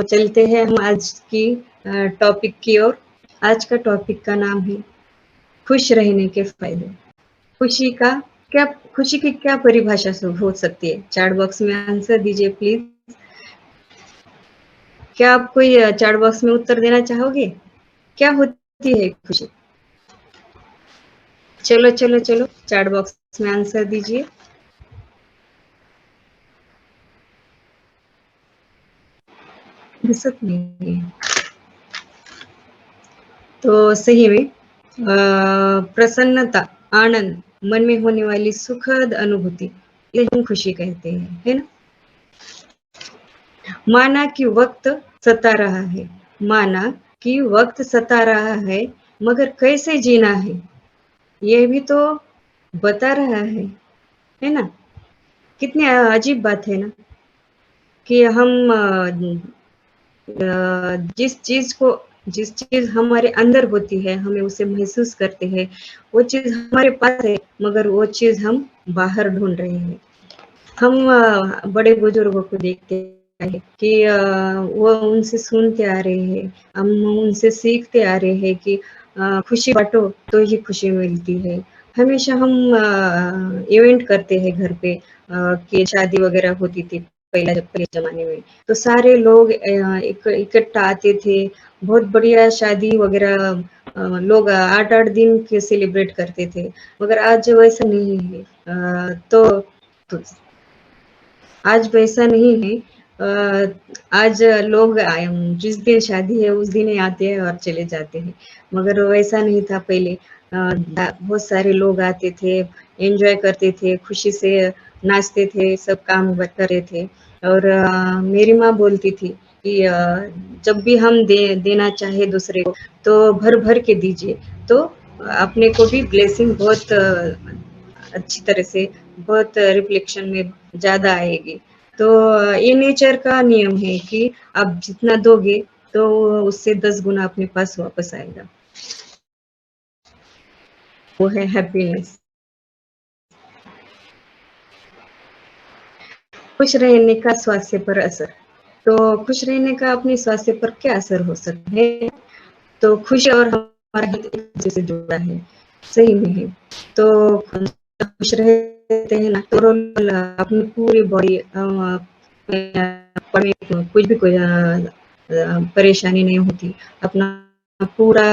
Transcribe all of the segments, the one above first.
चलते हैं हम आज की टॉपिक की ओर। आज का टॉपिक का नाम है खुश रहने के फायदे। खुशी का क्या खुशी की क्या परिभाषा हो सकती है? चैट बॉक्स में आंसर दीजिए प्लीज। क्या आप कोई चैट बॉक्स में उत्तर देना चाहोगे? क्या होती है खुशी? चलो चलो चलो, चैट बॉक्स में आंसर दीजिए। दिसत नहीं है। तो सही में प्रसन्नता, आनंद, मन में होने वाली सुखद अनुभूति, ये हम खुशी कहते हैं, है ना? माना कि वक्त सता रहा है, माना कि वक्त सता रहा है, मगर कैसे जीना है ये भी तो बता रहा है ना? कितनी अजीब बात है ना कि हम जिस चीज हमारे अंदर होती है हमें उसे महसूस करते हैं, वो चीज हमारे पास है मगर वो चीज हम बाहर ढूंढ रहे हैं। हम बड़े बुजुर्गों को देखते हैं कि वो उनसे सुनते आ रहे हैं, हम उनसे सीखते आ रहे हैं कि खुशी बांटो तो ही खुशी मिलती है। हमेशा हम इवेंट करते हैं घर पे, कि शादी वगैरह होती थी पहले जमाने में, तो सारे लोग इकट्ठा आते थे। बहुत बढ़िया शादी वगैरह लोग 8-8 दिन के सेलिब्रेट करते थे, मगर आज वैसा नहीं है। तो आज वैसा नहीं है। आज लोग जिस दिन शादी है उस दिन ही आते हैं और चले जाते हैं, मगर वैसा नहीं था पहले। बहुत सारे लोग आते थे, एंजॉय करते थे, खुशी से नाचते थे, सब काम कर रहे थे। और मेरी माँ बोलती थी कि जब भी हम देना चाहे दूसरे को तो भर भर के दीजिए, तो अपने को भी ब्लेसिंग बहुत अच्छी तरह से, बहुत रिफ्लेक्शन में ज्यादा आएगी। तो ये नेचर का नियम है कि आप जितना दोगे तो उससे 10 गुना अपने पास वापस आएगा। वो है हैप्पीनेस। खुश रहने का स्वास्थ्य पर असर। तो खुश रहने का अपने स्वास्थ्य पर क्या असर हो सकता है? तो खुश और हमारा हेल्थ एक दूसरे से जुड़ा है, सही में है। तो खुश रहते हैं ना तो अपनी पूरी बॉडी कुछ भी कोई परेशानी नहीं होती, अपना पूरा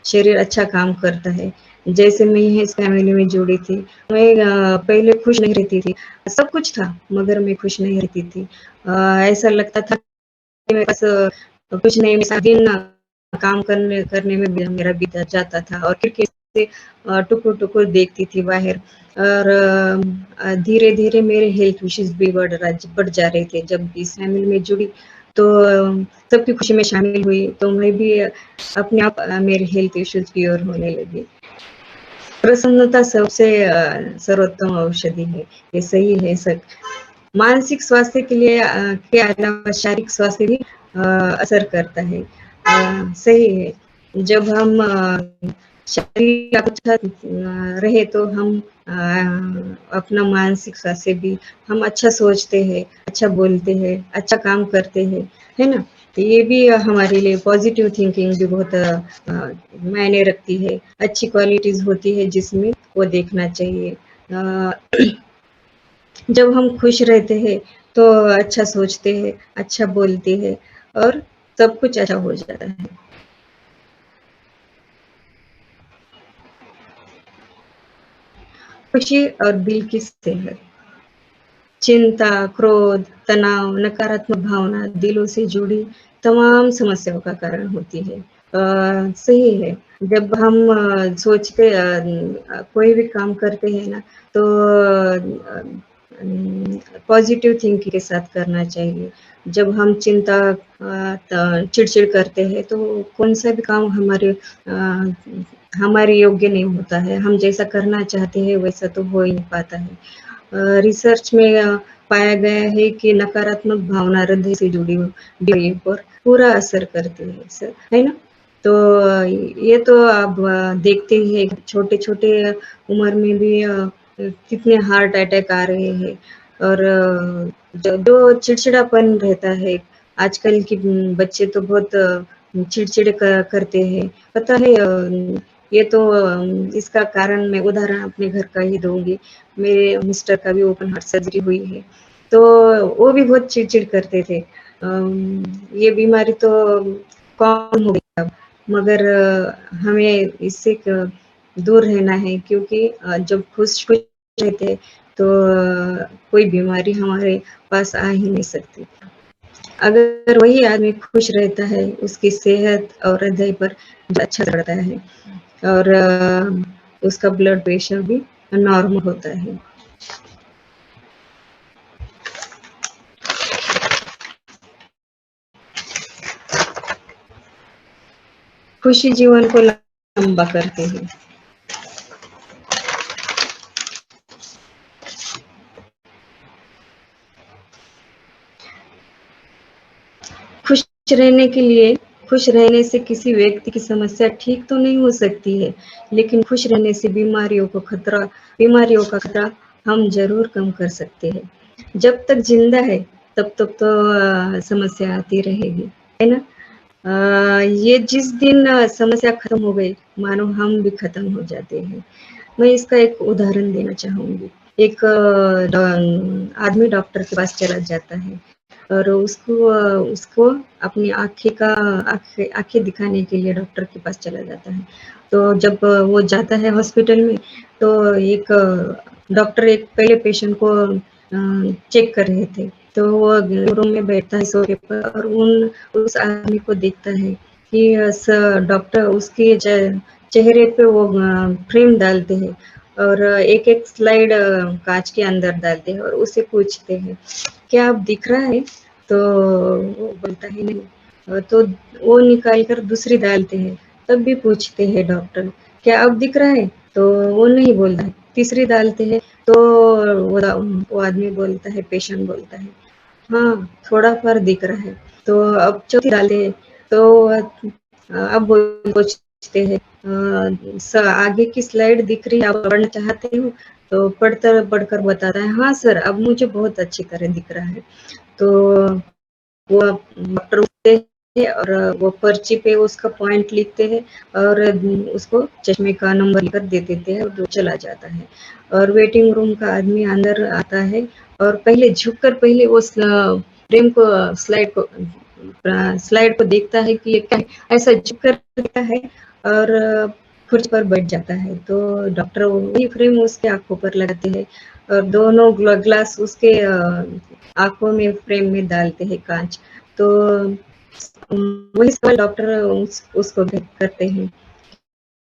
शरीर अच्छा काम करता है। जैसे मैं इस फैमिली में जुड़ी थी, मैं पहले खुश नहीं रहती थी, सब कुछ था मगर मैं खुश नहीं रहती थी। ऐसा लगता था कि मेरे पास कुछ नहीं, मेरा दिन काम करने करने में मेरा बीत जाता था और खिड़की से टुकुर टुकुर देखती थी बाहर। और धीरे धीरे मेरे हेल्थ इश्यूज भी बढ़ जा रहे थे। जब इस फैमिली में जुड़ी तो सबकी खुशी में शामिल हुई तो मैं भी अपने आप मेरे हेल्थ इश्यूज की ओर होने लगी। प्रसन्नता सबसे सर्वोत्तम औषधि है, ये सही है सर। मानसिक स्वास्थ्य के लिए के अलावा शारीरिक स्वास्थ्य भी असर करता है। सही है। जब हम शरीर अच्छा रहे तो हम अपना मानसिक स्वास्थ्य भी, हम अच्छा सोचते हैं, अच्छा बोलते हैं, अच्छा काम करते हैं, है ना? तो ये भी हमारे लिए पॉजिटिव थिंकिंग भी बहुत मायने रखती है। अच्छी क्वालिटीज होती है जिसमें वो देखना चाहिए। जब हम खुश रहते हैं तो अच्छा सोचते हैं, अच्छा बोलते हैं और सब कुछ अच्छा हो जाता है। खुशी और दिल की सेहत। चिंता, क्रोध, तनाव, नकारात्मक भावना दिलों से जुड़ी तमाम समस्याओं का कारण होती है। सही है। जब हम सोचते कोई भी काम करते हैं ना तो पॉजिटिव थिंकिंग के साथ करना चाहिए। जब हम चिंता चिड़चिड़ करते हैं तो कौन सा भी काम हमारे योग्य नहीं होता है। हम जैसा करना चाहते हैं वैसा तो हो ही नहीं पाता है। रिसर्च में पाया गया है कि नकारात्मक भावना हृदय से जुड़ी हुई पर पूरा असर करती है सर, है ना? तो ये तो आप देखते ही है, छोटे छोटे उम्र में भी कितने हार्ट अटैक आ रहे हैं। और जो चिड़चिड़ापन रहता है आजकल के बच्चे तो बहुत चिड़चिड़े करते हैं। पता है ये तो इसका कारण मैं उदाहरण अपने घर का ही दूँगी। मेरे मिस्टर का भी ओपन हार्ट सर्जरी हुई है, तो वो भी बहुत चिड़चिड़ करते थे। ये बीमारी तो कॉमन हो गई अब, मगर हमें इससे दूर रहना है क्योंकि जब खुश-खुश रहते हैं तो कोई बीमारी हमारे पास आ ही नहीं सकती। अगर वही आदमी खुश रहता है, उसकी सेहत और हृदय पर अच्छा रहता है और उसका ब्लड प्रेशर भी नॉर्मल होता है। खुशी जीवन को लंबा करते हैं। खुश रहने के लिए खुश रहने से किसी व्यक्ति की समस्या ठीक तो नहीं हो सकती है, लेकिन खुश रहने से बीमारियों का खतरा हम ज़रूर कम कर सकते हैं। जब तक ज़िंदा है, तब तक तो समस्या आती रहेगी, है ना? ये जिस दिन समस्या खत्म हो गई, मानो हम भी खत्म हो जाते हैं। मैं इसका एक उदाहरण देना चाहूँगी। एक आदमी डॉक्टर के पास चला जाता है और उसको अपनी आँखें दिखाने के लिए डॉक्टर के पास चला जाता है। तो जब वो जाता है हॉस्पिटल में, तो एक डॉक्टर एक पहले पेशेंट को चेक कर रहे थे। तो वो रूम में बैठता है सोफे पर और उस आदमी को देखता है कि डॉक्टर उसके चेहरे पे वो फ्रेम डालते हैं और एक-एक स्लाइड काँच के अंदर डालते हैं और उससे पूछते हैं, "क्या अब दिख रहा है?" तो वो बोलता है, "नहीं।" तो वो निकाल कर दूसरी डालते हैं, तब भी पूछते हैं डॉक्टर, "क्या अब दिख रहा है?" तो वो नहीं बोलता है। तीसरी डालते हैं, तो वो आदमी बोलता है, पेशेंट बोलता है, हाँ, थोड़ा-पर दिख रहा है। तो अब चौथी डाले तो अब वो पूछते हैं आगे की स्लाइड दिख रही है, आप पढ़ना चाहते हो? तो पढ़कर बताता है, हाँ सर, अब मुझे बहुत अच्छी तरह दिख रहा है। तो वो डॉक्टर उठते हैं और वो पर्ची पे उसका पॉइंट लिखते हैं और उसको चश्मे का नंबर लिखकर दे देते हैं और वो चला जाता है। और वेटिंग रूम का आदमी अंदर आता है और पहले उस फ्रेम को स्लाइड को देखता है कि ये क्या है, ऐसा झुककर देखता है और कुर्सी पर बैठ जाता है। तो डॉक्टर वही फ्रेम उसके आँखों पर लगाते हैं और दोनों ग्लास उसके आँखों में फ्रेम में डालते हैं काँच। तो वही सवाल डॉक्टर उसको करते हैं,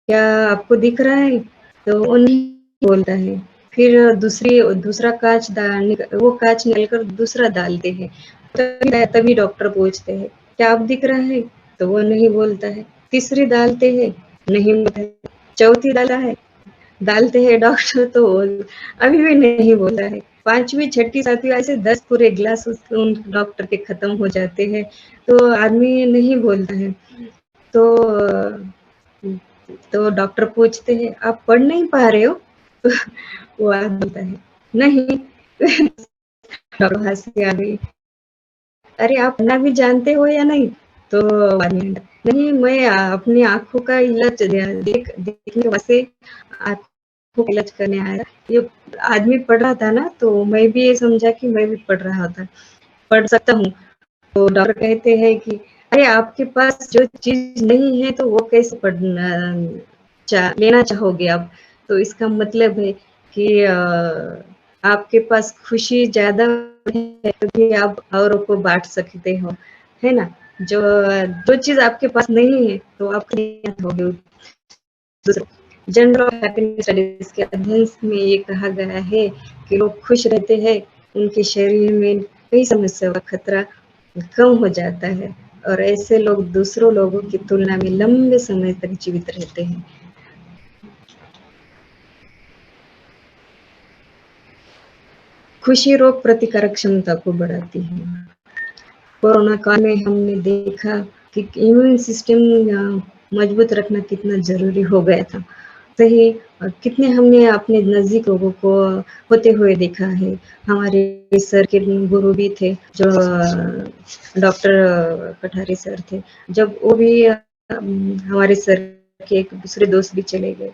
क्या आपको दिख रहा है? तो वो नहीं बोलता है। फिर दूसरा वो काँच निकालकर दूसरा डालते हैं। तभी डॉक्टर पूछते हैं, क्या अब दिख रहा है? तो वो नहीं बोलता है। तीसरी डालते हैं, नहीं बोलता है। चौथी डालते हैं डॉक्टर तो अभी भी नहीं बोला है। 5वीं, 6ठी, 7वीं ऐसे 10 पूरे ग्लास उन डॉक्टर के खत्म हो जाते हैं, तो आदमी नहीं बोलता है। तो डॉक्टर पूछते हैं, आप पढ़ नहीं पा रहे हो? तो वो आदमी बोलता है, नहीं। डॉक्टर हँस के आगे, अरे आप पढ़ना भी जानते हो या नहीं? तो आदमी नहीं, मैं अपनी आँखों का इलाज देखने वास्ते आँखों का इलाज करने आया। ये आदमी पढ़ रहा था ना, तो मैं भी ये समझा कि मैं भी पढ़ सकता हूँ। तो डॉक्टर कहते हैं कि अरे आपके पास जो चीज़ नहीं है तो वो कैसे लेना चाहोगे आप? तो इसका मतलब है कि आपके पास खुशी ज़्यादा है तभी आप औरों को बाँट सकते हो, है ना? जो जो चीज़ आपके पास नहीं है तो आप कैसे दोगे दूसरों को? जनरल ऑफ हैप्पीनेस स्टडीज़ के अध्ययन में ये कहा गया है कि लोग खुश रहते हैं, उनके शरीर में कई समस्याओं का खतरा कम हो जाता है और ऐसे लोग दूसरों लोगों की तुलना में लंबे समय तक जीवित रहते हैं। खुशी रोग प्रतिकारक क्षमता को बढ़ाती है। कोरोना काल में हमने देखा कि इम्यून सिस्टम मजबूत रखना कितना ज़रूरी हो गया था। सही कितने हमने अपने नज़दीक लोगों को होते हुए देखा है। हमारे सर के गुरु भी थे जो डॉक्टर कठारी सर थे। जब वो भी हमारे सर के एक दूसरे दोस्त भी चले गए।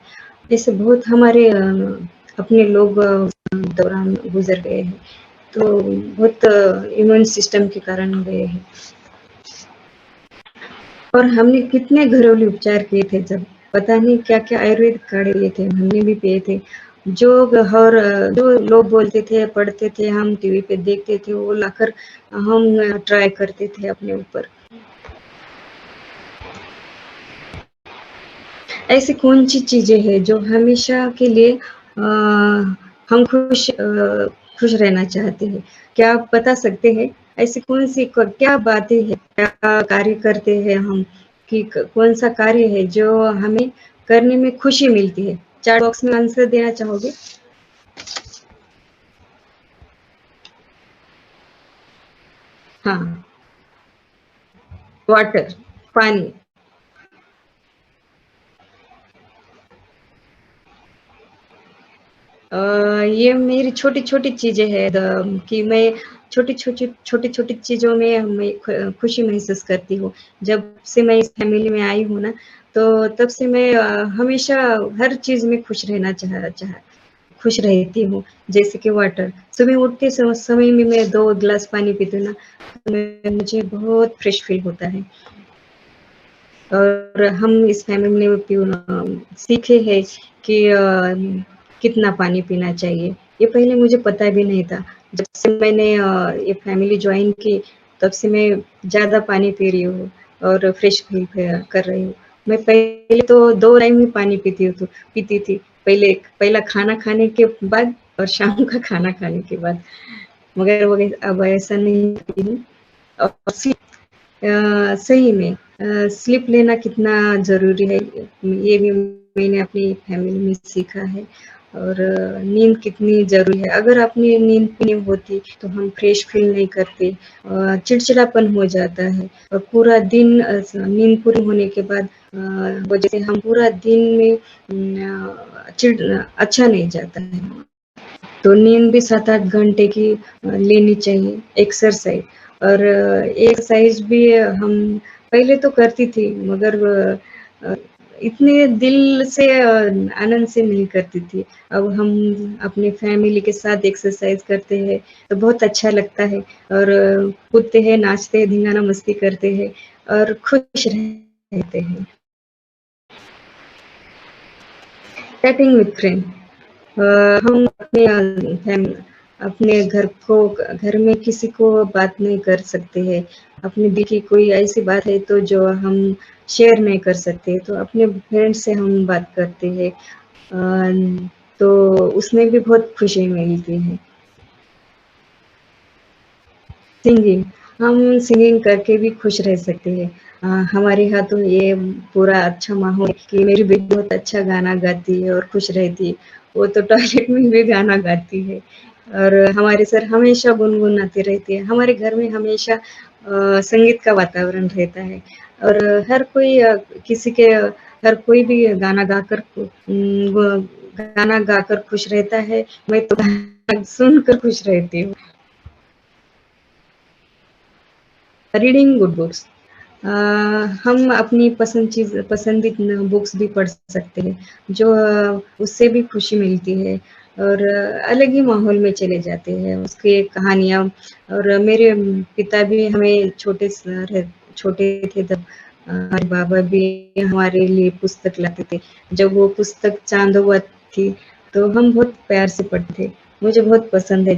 ऐसे बहुत हमारे अपने लोग दौरान गुज़र गए हैं। तो बहुत इम्यून सिस्टम के कारण गए हैं। और हमने कितने घरेलू उपचार किए थे जब, पता नहीं क्या-क्या आयुर्वेदिक काढ़े लिए थे, हमने भी पिए थे। जो और जो लोग बोलते थे, पढ़ते थे, हम टीवी पे देखते थे, वो लाकर हम ट्राई करते थे अपने ऊपर। ऐसी कौन-सी चीज़ें हैं जो हमेशा के लिए हम खुश रहना चाहते हैं? क्या आप बता सकते हैं? ऐसी कौन-सी क क्या बातें हैं, क्या कार्य करते हैं हम कि क कौन-सा कार्य है जो हमें करने में खुशी मिलती है? चैट बॉक्स में आंसर देना चाहोगे? हाँ, वाटर, पानी। अ, ये मेरी छोटी-छोटी चीज़ें हैं कि मैं छोटी-छोटी चीज़ों में मैं खुशी महसूस करती हूँ। जब से मैं इस फैमिली में आई हूँ ना, तो तब से मैं हमेशा हर चीज़ में खुश रहती हूँ। जैसे कि वाटर, सुबह उठते समय में मैं 2 ग्लास पानी पीती हूँ ना, तो मुझे बहुत फ्रेश फ़ील होता है। और हम इस फैमिली में सीखे हैं कि कितना पानी पीना चाहिए। ये पहले मुझे पता भी नहीं था। जब से मैंने ये फैमिली जॉइन की, तब से मैं ज़्यादा पानी पी रही हूँ और फ्रेश फ़ील कर रही हूँ। मैं पहले तो 2 टाइम ही पानी पीती थी। पहला खाना खाने के बाद और शाम का खाना खाने के बाद। मगर वो अब ऐसा नहीं करती हूँ। और सही में स्लीप लेना कितना ज़रूरी है, ये भी मैंने अपनी फैमिली में सीखा है और नींद कितनी ज़रूरी है। अगर अपनी नींद नहीं होती, तो हम फ्रेश फ़ील नहीं करते चिड़चिड़ापन हो जाता है और पूरा दिन नींद पूरी होने के बाद वजह से हम पूरा दिन में अच्छा नहीं जाता है। तो नींद भी 7-8 घंटे की लेनी चाहिए, एक्सरसाइज़ और एक्सरसाइज़ भी हम पहले तो करती थी मगर अ, इतने दिल से आनंद से नहीं करती थी। अब हम अपनी फैमिली के साथ एक्सरसाइज़ करते हैं, तो बहुत अच्छा लगता है और कूदते हैं, नाचते हैं, धिंगाना मस्ती करते हैं और खुश रहते हैं। चैटिंग विद फ्रेंड हम अपने घर में किसी को बात नहीं कर सकते हैं। अपने दिल की कोई ऐसी बात है तो जो हम शेयर नहीं कर सकते, तो अपने फ्रेंड से हम बात करते हैं। तो उसमें भी बहुत खुशी मिलती है। सिंगिंग, हम सिंगिंग करके भी खुश रह सकते हैं। हमारे यहाँ तो ये पूरा अच्छा माहौल है कि मेरी बेटी बहुत अच्छा गाना गाती है और खुश रहती है। वो तो टॉयलेट में भी गाना गाती है और हमारे सर हमेशा गुनगुनाते रहते हैं। हमारे घर में हमेशा संगीत का वातावरण रहता है और हर कोई किसी के हर कोई भी गाना गाकर खुश रहता है। मैं तो गाना सुनकर खुश रहती हूँ। रीडिंग गुड बुक्स अ, हम अपनी पसंदीदा बुक्स भी पढ़ सकते हैं, जो उससे भी खुशी मिलती है और अलग ही माहौल में चले जाते हैं, उसकी कहानियाँ और मेरे पिता भी हमें छोटे थे तब हमारे बाबा भी हमारे लिए पुस्तक लाते थे। जब वो पुस्तक चाँदोवत थी, तो हम बहुत प्यार से पढ़ते थे। मुझे बहुत पसंद है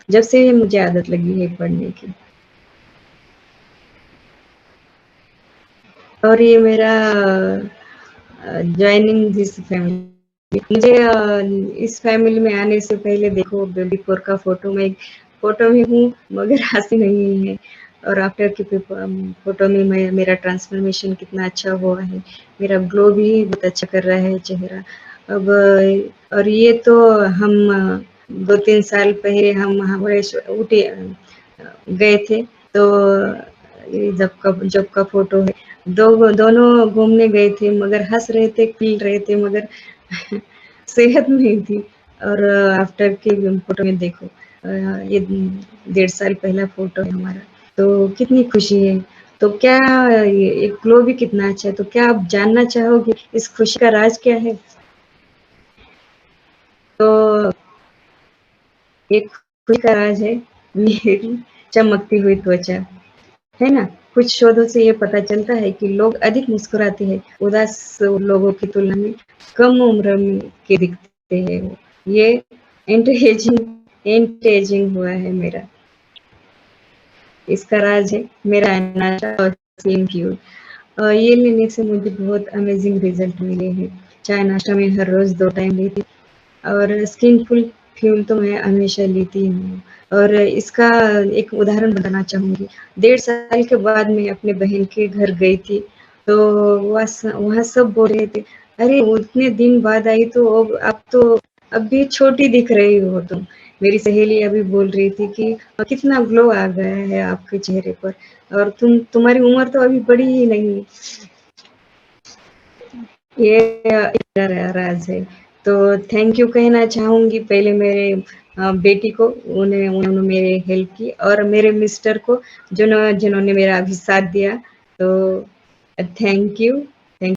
जब से मुझे आदत लगी है पढ़ने की। और ये मेरा जॉइनिंग दिस फैमिली मुझे इस फैमिली में आने से पहले देखो बिफोर का फोटो में हूँ मगर हंसी नहीं है और आफ्टर की फोटो में मेरा ट्रांसफॉर्मेशन कितना अच्छा हुआ है मेरा ग्लो भी बहुत अच्छा कर रहा है चेहरा अब और ये तो हम 2-3 साल पहले हम महाबलेश्वर ऊटी गए थे तो ये जब का फोटो है। दोनों घूमने गए थे मगर हँस रहे थे, खेल रहे थे मगर सेहत नहीं थी। और आफ्टर के फोटो में देखो ये 1.5 साल पहला फोटो है हमारा। तो कितनी खुशी है। तो क्या ये ग्लो भी कितना अच्छा है। तो क्या आप जानना चाहोगे इस खुशी का राज क्या है? तो एक खुशी का राज है मेरी चमकती हुई त्वचा, है ना? कुछ शोधों से ये पता चलता है कि लोग अधिक मुस्कुराते हैं, उदास लोगों की तुलना में कम उम्र में के दिखते हैं वो। ये एंटी एजिंग हुआ है मेरा। इसका राज है मेरा नाचा और स्लिम क्यूट। ये लेने से मुझे बहुत अमेजिंग रिजल्ट मिले हैं। चाय नाश्ता में हर रोज 2 टाइम लेती और स्किन फुल फ्यूल तो मैं हमेशा लेती हूँ। और इसका एक उदाहरण बताना चाहूँगी। 1.5 साल के बाद मैं अपने बहन के घर गई थी, तो वहाँ सब बोल रहे थे, "अरे! उतने दिन बाद आई तो अब तो अब भी छोटी दिख रही हो तुम।" मेरी सहेली अभी बोल रही थी कि कितना ग्लो आ गया है आपके चेहरे पर और तुम्हारी उम्र तो अभी बड़ी ही नहीं। ये मेरा राज है। तो थैंक यू कहना चाहूँगी पहले मेरे बेटी को, उन्होंने मेरे हेल्प की और मेरे मिस्टर को जिन्होंने मेरा अभी साथ दिया। तो थैंक यू।